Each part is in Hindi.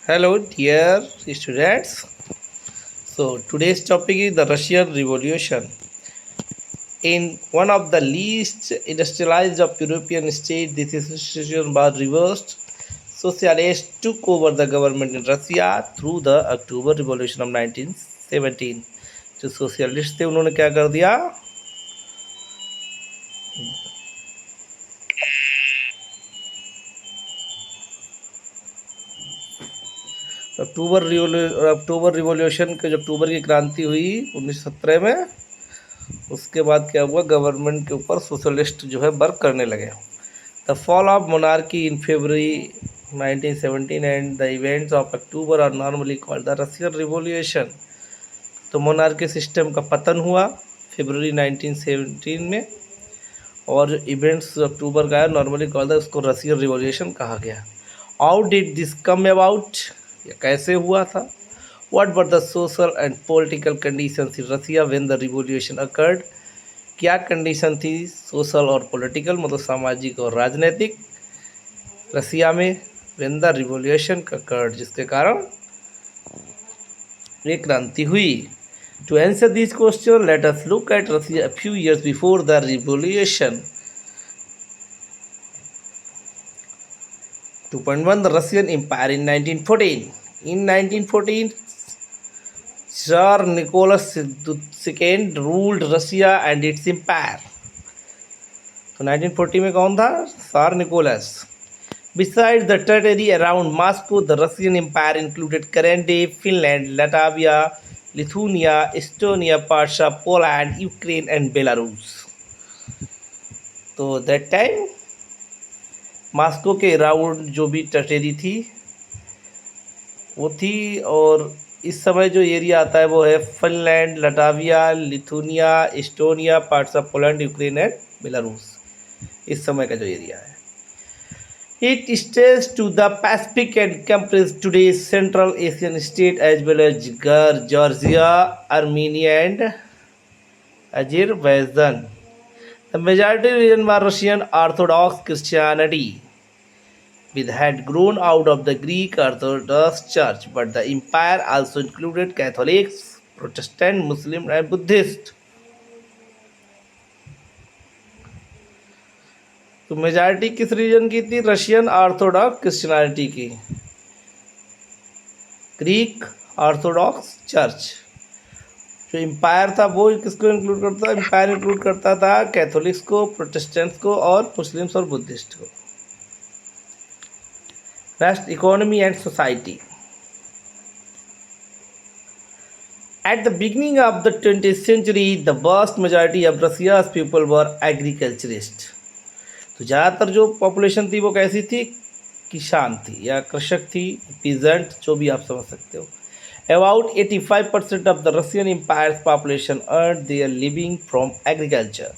Hello, dear students. So, today's topic is the Russian Revolution. In one of the least industrialized of European states, this situation was reversed. Socialists took over the government in Russia through the October Revolution of 1917. जो सोशलिस्ट थे उन्होंने क्या कर दिया? अक्टूबर रिवॉल्यूशन के जो अक्टूबर की क्रांति हुई 1917 में, उसके बाद क्या हुआ, गवर्नमेंट के ऊपर सोशलिस्ट जो है वर्क करने लगे. The fall of monarchy in February 1917 and the events of October are normally called the Russian revolution. तो मोनार्की सिस्टम का पतन हुआ फरवरी 1917 में, और जो इवेंट्स अक्टूबर का है नॉर्मली कॉल्ड उसको रशियन रिवॉल्यूशन कहा गया. How did this come about, ये कैसे हुआ था? What were the social and political conditions in Russia when the revolution occurred? क्या कंडीशन थी सोशल और पॉलिटिकल, मतलब सामाजिक और राजनीतिक, रसिया में when the revolution occurred, जिसके कारण ये क्रांति हुई. To answer this question, let us look at Russia a few years before the revolution. 2.1 The Russian Empire in 1914. In 1914, Tsar Nicholas II ruled Russia and its empire. तो 1940 में कौन था? Tsar Nicholas. Besides the territory around Moscow, the Russian Empire included current-day Finland, Latvia, Lithuania, Estonia, parts of Poland, Ukraine, and Belarus. तो that time मॉस्को के अराउंड जो भी टेरिटरी थी वो थी, और इस समय जो एरिया आता है वो है Finland, Latvia, Lithuania, Estonia, parts of Poland, Ukraine and Belarus. इस समय का जो एरिया है, it stage to the Pacific and compress today central Asian state as well as Georgia, Armenia and Azerbaijan. The majority region were Russian Orthodox Christianity which had grown out of the Greek Orthodox Church, but the empire also included Catholics, Protestant, Muslim and Buddhist. तो मेजॉरिटी किस रीजन की थी? रशियन ऑर्थोडॉक्स क्रिश्चियनिटी की. Greek Orthodox church. जो एम्पायर था वो किसको इंक्लूड करता था? एम्पायर इंक्लूड करता था कैथोलिक्स को, प्रोटेस्टेंट्स को और मुस्लिम्स और बुद्धिस्ट को. Next, economy and society. At the beginning of the 20th century, the vast majority of Russia's people were agriculturists. तो ज़्यादातर जो पॉपुलेशन थी वो कैसी थी? किसान थी या कृषक थी, पीजेंट, जो भी आप समझ सकते हो. About 85% of the Russian Empire's population earned their living from agriculture.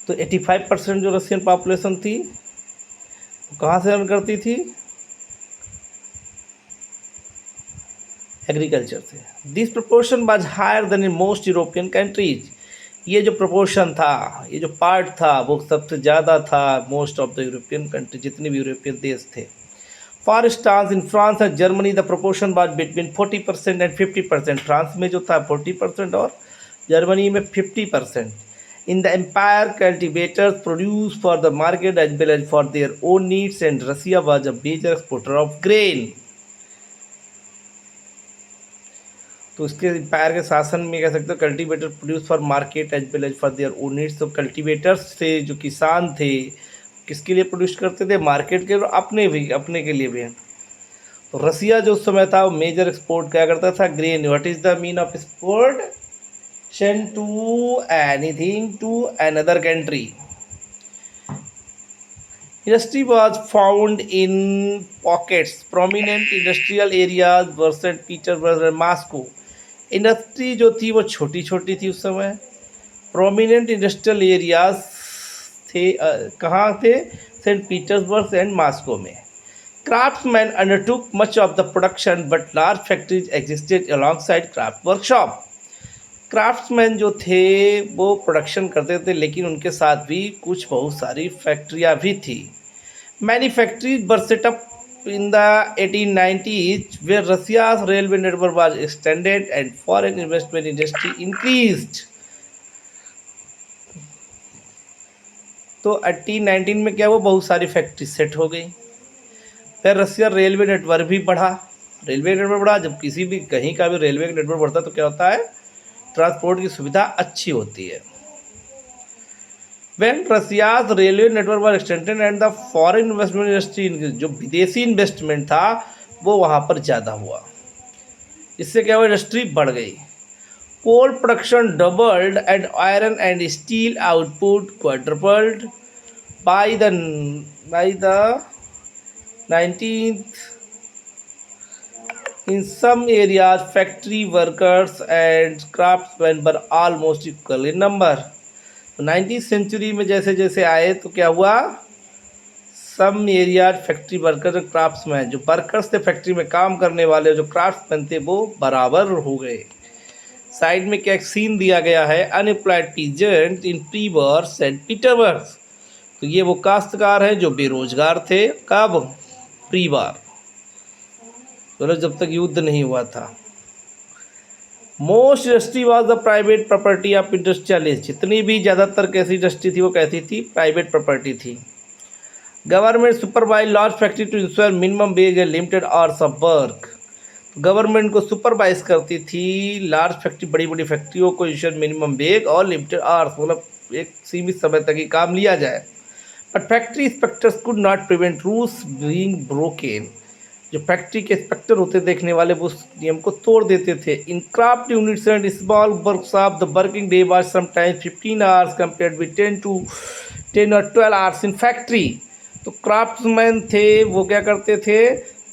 तो 85% जो रशियन पॉपुलेशन थी वो कहाँ से अर्न करती थी? एग्रीकल्चर से. This proportion was higher than in most European countries. ये जो प्रपोर्शन था, ये जो पार्ट था, वो सबसे ज़्यादा था most of the European country, जितने भी यूरोपियन देश थे. For instance in France and Germany the proportion was between 40% and 50%. France में जो था 40% और जर्मनी में 50%. In the empire, cultivators produced for the market as well as for their own needs, and Russia was a major exporter of grain. तो इसके एम्पायर के शासन में कह सकते हो cultivator produce for market as well as for their own needs. तो कल्टीवेटर्स थे जो किसान थे, किसके लिए प्रोड्यूस करते थे? मार्केट के, अपने के लिए भी. तो रसिया जो उस समय था वो मेजर एक्सपोर्ट क्या करता था? Grain. What is the mean of export? Send to anything to another country. Industry was found in pockets. Prominent industrial areas were St. Petersburg and Moscow. Industry जो थी वो छोटी छोटी थी उस समय. प्रोमिनेंट इंडस्ट्रियल एरियाज थे कहाँ थे? सेंट पीटर्सबर्ग एंड मॉस्को में. Craftsmen undertook much of the production, but large factories existed alongside craft workshop. Craftsman जो थे वो प्रोडक्शन करते थे, लेकिन उनके साथ भी कुछ बहुत सारी फैक्ट्रियाँ भी थी. Many factories were set up in the 1890s where Russia's railway network was extended and foreign investment industry increased. तो 1819 में क्या हुआ, बहुत सारी फैक्ट्री सेट हो गई। फिर रसिया रेलवे नेटवर्क भी बढ़ा। रेलवे नेटवर्क बढ़ा, जब किसी भी कहीं का भी रेलवे नेटवर्क बढ़ता है तो क्या होता है, ट्रांसपोर्ट की सुविधा अच्छी होती है। When Russia's railway network was extended and the foreign investment industry increased, जो विदेशी इन्वेस्टमेंट था वो वहाँ पर ज़्यादा हुआ। इससे क्या हुआ, इंडस्ट्री बढ़ गई। Coal production doubled and iron and steel output quadrupled by the 19th. In some areas, factory workers and craftsmen were almost equal in number. 19th century में जैसे जैसे आए तो क्या हुआ, सम एरिया फैक्ट्री वर्कर और क्राफ्ट्समैन, जो वर्कर्स थे फैक्ट्री में काम करने वाले, जो क्राफ्ट्समैन थे वो बराबर हो गए। साइड में क्या सीन दिया गया है, अनएम्प्लॉयड पीजेंट इन प्री-वॉर सेंट पीटर्सबर्ग। तो ये वो काश्तकार हैं जो बेरोजगार थे, कब, प्री-वॉर, मतलब जब तक युद्ध नहीं हुआ था। Most industry was the private property of industrialist, जितनी भी ज़्यादातर कैसी इंडस्ट्री थी वो कैसी थी, प्राइवेट प्रॉपर्टी थी। Government supervise large factory to ensure minimum wage and limited hours of work, government को सुपरवाइज करती थी लार्ज फैक्ट्री, बड़ी बड़ी फैक्ट्रियों को इंश्योर मिनिमम वेज और लिमिटेड आवर्स, मतलब एक सीमित समय तक ही काम लिया जाए। But factory inspectors could not prevent rules being broken, जो फैक्ट्री के इंस्पेक्टर होते देखने वाले वो उस नियम को तोड़ देते थे। इन craft units and small workshop the working day was sometimes 15 hours compared with 10 और 12 आवर्स इन फैक्ट्री। तो क्राफ्ट्समैन थे वो क्या करते थे,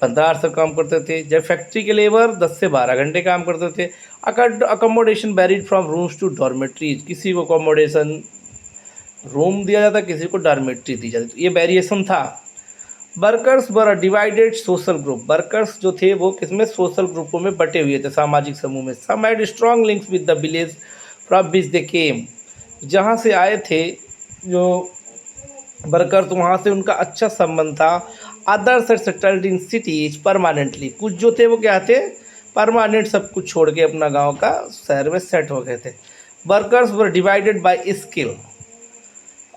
15 आवर्स तक काम करते थे, जब फैक्ट्री के लेबर 10 से 12 घंटे काम करते थे। Accommodation varied from rooms to dormitories, किसी को अकोमोडेशन रूम दिया जाता, किसी को डॉर्मेट्री दी जाती, तो ये वेरिएशन था। Workers were divided social group, workers जो थे वो किसमें, सोशल ग्रुपों में बटे हुए थे, सामाजिक समूह में। Some had strong links with the village from which they came, जहाँ से आए थे जो वर्कर तो वहाँ से उनका अच्छा संबंध था। Others are settled in cities permanently, कुछ जो थे वो क्या थे, परमानेंट सब कुछ छोड़ के अपना गांव का शहर में सेट हो गए थे। Workers were divided by skill,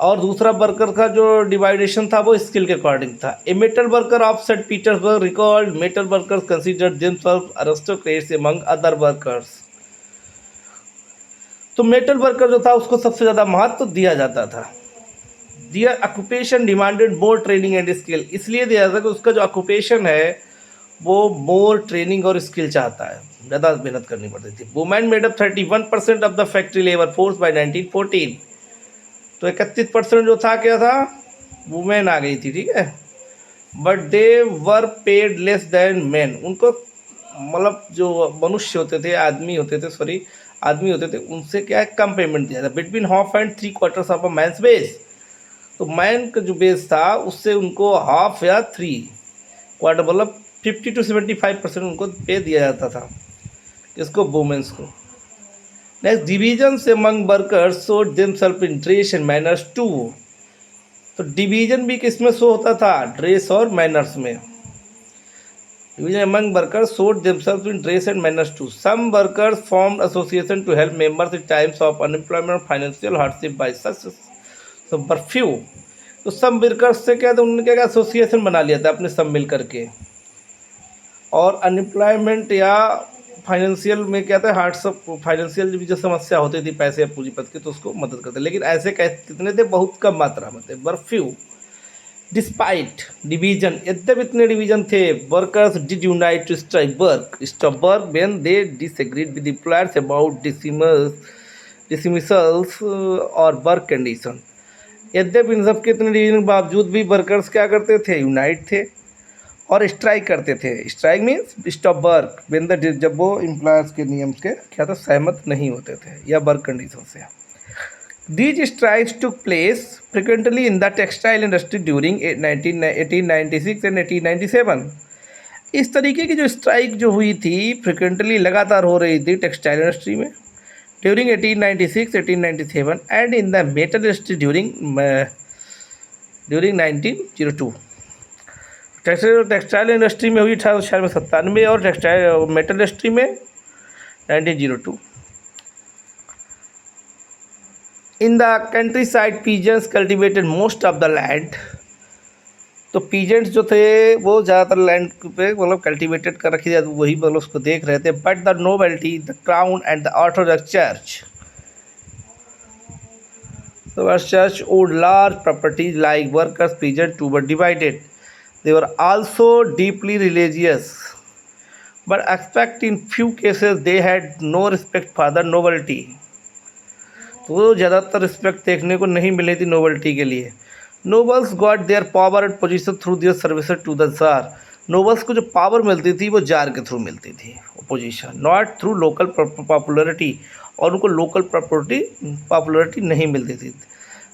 और दूसरा वर्कर का जो डिवाइडेशन था वो स्किल के अकॉर्डिंग था। A metal worker of Saint Petersburg record metal workers considered themselves aristocrats among other workers. तो मेटल वर्कर जो था उसको सबसे ज़्यादा महत्व दिया जाता था। Their occupation demanded more training and skill, इसलिए दिया जाता है कि उसका जो ऑक्यूपेशन है वो मोर ट्रेनिंग और स्किल चाहता है, ज़्यादा मेहनत करनी पड़ती थी। Women made up 31% of the factory labour force by 1914, तो 31% जो था क्या था, वुमेन आ गई थी, ठीक है। But they were paid less than man, उनको मतलब जो मनुष्य होते थे, आदमी होते थे, उनसे क्या है, कम पेमेंट दिया था। Between half and 3/4 of a man's base, तो मैन का जो बेस था उससे उनको हाफ या 3/4 मतलब 50 to 75% उनको पे दिया जाता था, किसको, वुमेन्स को। Next, division among workers showed themselves in dress and manners too, तो डिवीजन भी किस में शो होता था, ड्रेस और मैनर्स में। Division among workers showed themselves in dress and manners too. Some workers formed association to help members in times of unemployment financial hardship by such परफ्यू, तो सब वर्कर्स से क्या था, उन्होंने क्या एसोसिएशन बना लिया था अपने सब मिल करके, और अनएम्प्लॉयमेंट या फाइनेंशियल में क्या था, हार्डशिप, फाइनेंशियल जो समस्या होती थी पैसे या पूंजीपत की, तो उसको मदद करते। लेकिन ऐसे कितने थे, बहुत कम मात्रा में थे, बर्फ्यू। डिस्पाइट डिवीजन, यद्यप इतने डिवीजन थे, workers did unite to stop work when they disagreed with employers about dismissals और वर्क कंडीशन। यद्यप इन सब के इतने डिवीजन के बावजूद भी वर्कर्स क्या करते थे, यूनाइट थे और स्ट्राइक करते थे। Strike means stop work when the, जब वो एम्प्लॉयर्स के नियम के क्या था, सहमत नहीं होते थे या वर्क कंडीशन से। These strikes took place frequently in the textile industry during 1896 and 1897। इस तरीके की जो स्ट्राइक जो हुई थी फ्रिक्वेंटली लगातार हो रही थी टेक्सटाइल इंडस्ट्री में during 1896, 1897 and in the metal industry during 1902। Textile industry में हुई 1897 और टेक्सटाइल मेटल इंडस्ट्री में 1902। In the country side peasants cultivated most of the land. तो पीजेंट्स जो थे वो ज़्यादातर लैंड पे मतलब कल्टिवेटेड कर रखी जाती, वही मतलब उसको देख रहे थे। But the novelty, the crown and the Orthodox church, the church owed large properties like workers' peasants who were divided. They were also deeply religious, but except in few cases they had no respect for the nobility. तो ज़्यादातर रिस्पेक्ट देखने को नहीं मिली थी नोबल्टी के लिए। Nobles got their power and position through their services to the tsar. Nobles को जो पावर मिलती थी वो जार के थ्रू मिलती थी position, not through local popularity, और उनको लोकल पॉपुलरिटी नहीं मिलती थी।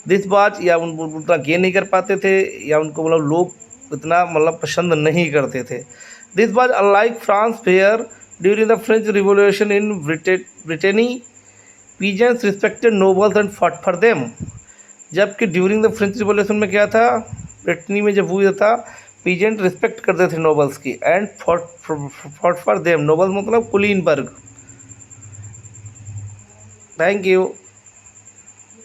दिस बात या उतना गेन नहीं कर पाते थे, या उनको मतलब लोग इतना मतलब पसंद नहीं करते थे। दिस बाज unlike France fair during the French revolution in Brittany, peasants respected nobles and fought for them. जबकि ड्यूरिंग द फ्रेंच रिवॉल्यूशन में क्या था, ब्रिटनी में जब हुआ था, पीजेंट रिस्पेक्ट करते थे नोबल्स की, and fought for them. Nobles मतलब कुलीन वर्ग। Thank you.